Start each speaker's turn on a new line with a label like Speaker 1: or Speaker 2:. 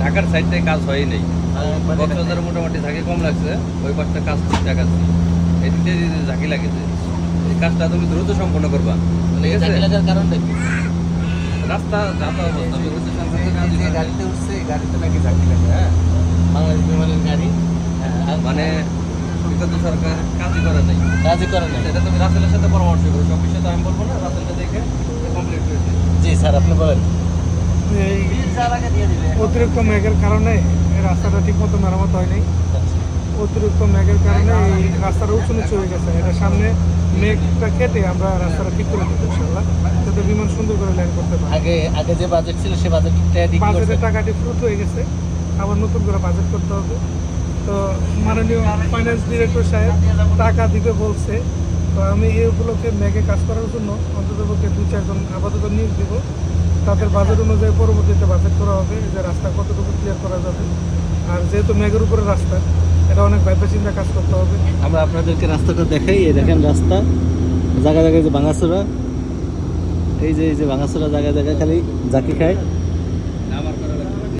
Speaker 1: ঢাকার সাইডটায় কাজ হয়ই নাই। কক্সবাজারে মোটামুটি ঝাঁকি কম লাগছে, ওই পাশটা কাজ ঠিকঠাক আছে। এদিক দিয়ে যদি ঝাঁকি লাগেছে, এই কাজটা তুমি দ্রুত সম্পন্ন করবা, ঠিক আছে?
Speaker 2: কারণটা কি?
Speaker 1: রাস্তা যাতা অবস্থা আমি বলতে চাচ্ছি কাজ
Speaker 2: যে গাড়িতে উঠছে এই গাড়িতে নাকি ঝাঁকি লাগে, হ্যাঁ, বাংলাদেশ বিমানের গাড়ি, হ্যাঁ,
Speaker 1: মানে বিগত সরকার কাজই করে নাই।
Speaker 2: কাজই করে না।
Speaker 1: এটা তুমি রাসেলের সাথে পরামর্শ করো, সব বিষয়ে তো আমি বলবো না, রাসেলকে দেখে কমপ্লিট করে দিই।
Speaker 2: জি স্যার, আপনি বলেন।
Speaker 3: এই অতিরিক্ত মেঘের কারণে এই রাস্তাটা ঠিক মতো মেরামত হয় নাই। অতিরিক্ত মেঘের কারণে এই রাস্তাটা উঁচু নিচু হয়ে গেছে। এটা সামনে মেঘটা কেটে আমরা রাস্তাটা ঠিক করে দেবো ইনশাল্লাহ, যাতে বিমান সুন্দর করে ল্যান্ড করতে পারে।
Speaker 2: আগে যে বাজেট ছিল সে
Speaker 3: বাজেটের টাকাটি ফুরুত হয়ে গেছে, আবার নতুন করে বাজেট করতে হবে। তো মাননীয় ফাইন্যান্স ডিরেক্টর সাহেব টাকা দিবে বলছে। তো আমি এই উপলক্ষে মেঘে কাজ করার জন্য অন্ততপক্ষে 2-4 জন আপাতত নিয়োগ দিব। তাদের বাজেট অনুযায়ী পরবর্তীতে বাজেট করা হবে যে রাস্তা কতটুকু ক্লিয়ার করা যাবে। আর যেহেতু মেঘের উপরে রাস্তা, এটা অনেক ভাবনা চিন্তা কাজ করতে হবে।
Speaker 2: আমরা আপনাদেরকে রাস্তাটা দেখাই। এই দেখেন রাস্তা, জায়গায় জায়গায় যে ভাঙাচোরা, এই যে ভাঙাচোরা জায়গায় জায়গায় খালি ঝাঁকি খায়।